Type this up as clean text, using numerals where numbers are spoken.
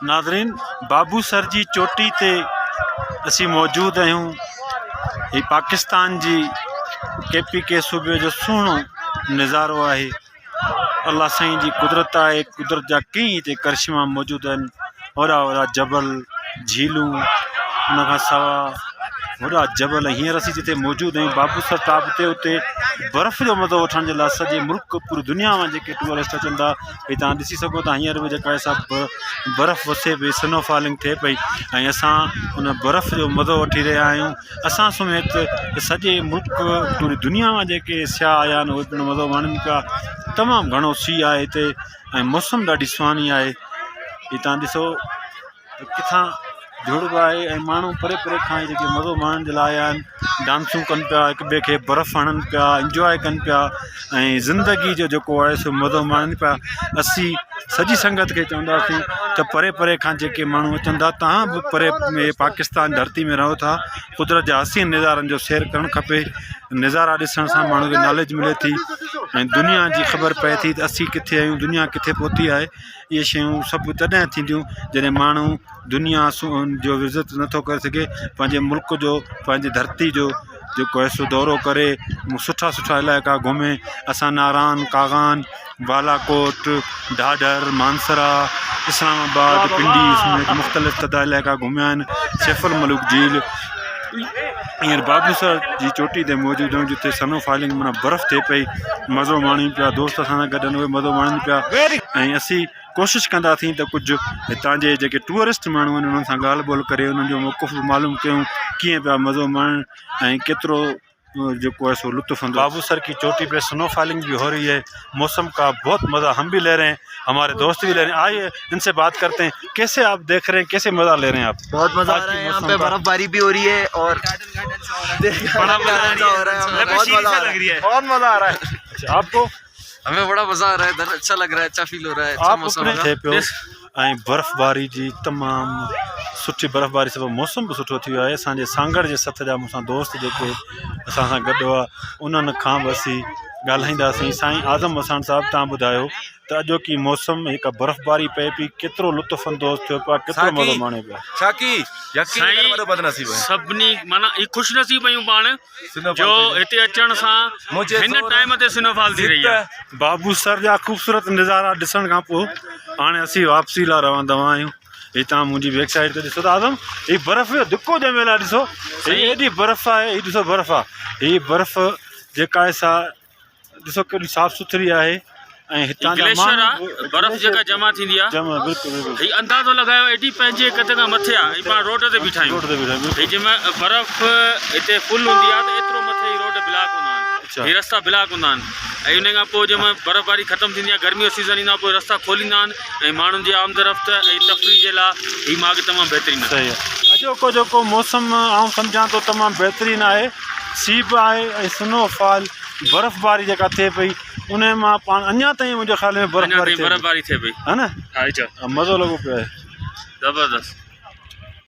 नाज़रीन, बाबूसर जी चोटी ते असी मौजूद आहियूं। ही पाकिस्तान जी KPK सूबे जो सुहिणो नज़ारो आहे। अल्लाह साईं जी कुदरत आहे। कुदरत जा कई हिते करिश्मा मौजूद आहिनि। वॾा वॾा जबल, झीलूं, उन खां सवा वॾा जबल। हींअर असीं जिते मौजूद आहियूं बाबूसर टॉप ते, उते बर्फ़ जो मज़ो वठण जे लाइ सॼे मुल्क पूरी दुनिया में जेके टूरिस्ट अचनि था, भई तव्हां ॾिसी सघो था हींअर बि जेका आहे बर्फ़ वसे पई, स्नो फॉलिंग थिए पई ऐं असां उन बर्फ़ जो मज़ो वठी रहिया आहियूं। असां समेत सॼे मुल्क पूरी दुनिया में जेके सियाह आया आहिनि उहे पिणु मज़ो माणनि पिया। तमामु घणो सीउ आहे हिते ऐं मौसम ॾाढी सुहानी आहे। ही तव्हां ॾिसो किथां जुड़ब आहे ऐं माण्हू परे परे खां जेके मज़ो माणण जे लाइ आया आहिनि। डांसूं कनि पिया, हिक ॿिए खे बर्फ़ हणनि पिया, इंजॉय कनि पिया ऐं ज़िंदगी जो जेको आहे सो मज़ो माणनि पिया। असीं सॼी संगत खे चवंदासीं त परे परे खां जेके माण्हू अचनि था, तव्हां बि परे में पाकिस्तान धरती में रहो था, कुदरत जा हसीन नज़ारनि जो सैर करणु खपे। नज़ारा ॾिसण सां माण्हू खे नॉलेज मिले थी ऐं दुनिया जी ख़बर पए थी त असीं किथे आहियूं, दुनिया किथे पहुती आहे। इहे शयूं सभु तॾहिं थींदियूं जॾहिं माण्हू दुनिया जो विज़िट नथो करे सघे, पंहिंजे मुल्क जो, पंहिंजे धरती जो जेको आहे सो दौरो करे, सुठा सुठा इलाइक़ा घुमे। असां नारान, कागान, बालाकोट, ढाढर, मानसरा, इस्लामाबाद, पिंडी समेत मुख़्तलिफ़ तदा इलाइक़ा घुमिया आहिनि। सैफुल मलूक झील, हींअर बाबूसर जी चोटी ते मौजूदु आहियूं जिते स्नो फॉलिंग माना बर्फ़ थिए पई। मज़ो माणियूं पिया, दोस्त असां सां गॾु उहे मज़ो माणनि पिया ऐं असीं कोशिशि कंदासीं त कुझु हितां जे जेके टूरिस्ट माण्हू आहिनि उन्हनि सां ॻाल्हि ॿोल करे उन्हनि जो मौक़ुफ़ मालूम कयूं, कीअं पिया मज़ो माणनि ऐं केतिरो जो है सो लुत्फ़। बाबूसर की चोटी पे स्नो फॉलिंग भी हो रही है। मौसम का बहुत मज़ा हम भी ले रहे हैं, हमारे दोस्त भी ले रहे हैं। आइए इनसे बात करते हैं, कैसे आप देख रहे हैं, कैसे मज़ा ले रहे हैं आप? बहुत मज़ा आ रहा है। यहाँ पे बर्फबारी भी हो रही है और बड़ा मज़ा हो रहा है। बहुत मज़ा आ रहा है। आपको? हमें बड़ा मज़ा आ रहा है, इधर अच्छा लग रहा है, अच्छा फील हो रहा है, अच्छा मौसम है। ऐं बर्फ़बारी जी तमामु सुठी बर्फ़बारी सबबु मौसम बि सुठो थी वियो आहे। असांजे सांगड़ जे सथ जा मूंसां दोस्त जेके असां सां गॾु हुआ, उन्हनि खां बि असीं ॻाल्हाईंदासीं। साईं आज़म मसान साहिबु, तव्हां ॿुधायो त अॼोकी मौसम हिकु बर्फ़बारी पए पई, केतिरो लुत्फ़ अंदोज़ थियो पियो आहे, केतिरो मज़ो माणे पिया? सभिनी माना ख़ुशनसीब आहियूं पाण जो हिते अचण सां हिन टाइम ते स्नोफॉल थी रही आहे। बाबूसर जा ख़ूबसूरत नज़ारा ॾिसण खां पोइ हाणे असीं वापसी लाइ रवंदा आहियूं। ही तव्हां मुंहिंजी बैक साइड ते ॾिसो था आज़म, ही बर्फ़ जो धिको ॼमियल आहे। ॾिसो ही एॾी बर्फ़ आहे, ही ॾिसो बर्फ़ आहे, ही बर्फ़ जेका आहे सा ॾिसो केॾी साफ़ सुथरी आहे ऐं हितां ग्लेशियर आहे, बर्फ़ जेका जमा थींदी आहे। बिल्कुलु ही अंदाज़ो लॻायो एॾी पंहिंजे कद खां मथे आहे। ही पाण रोड ते बीठा आहियूं, जंहिंमें बर्फ़ हिते फुल हूंदी आहे त एतिरो मथे ही रोड ब्लॉक हूंदा आहिनि, ही रस्ता ब्लॉक हूंदा आहिनि। ऐं उन खां पोइ जंहिंमें बर्फ़बारी ख़तमु थींदी आहे, गर्मी जो सीज़न ईंदो आहे, पोइ रस्ता खोलींदा आहिनि ऐं माण्हुनि जी आमदरफ़्त ऐं तफ़रीह जे लाइ ही मार्ग तमामु बहितरीनु आहे। सही आहे। अॼोको जेको मौसम आउं सम्झां थो तमामु बहितरीनु आहे। सीउ बि आहे ऐं स्नोफॉल बर्फ़बारी जेका थिए पई उन मां पाण अञा ताईं मुंहिंजे ख़्याल में बर्फ़बारी थिए पई, है न? मज़ो लॻो पियो आहे, ज़बरदस्त।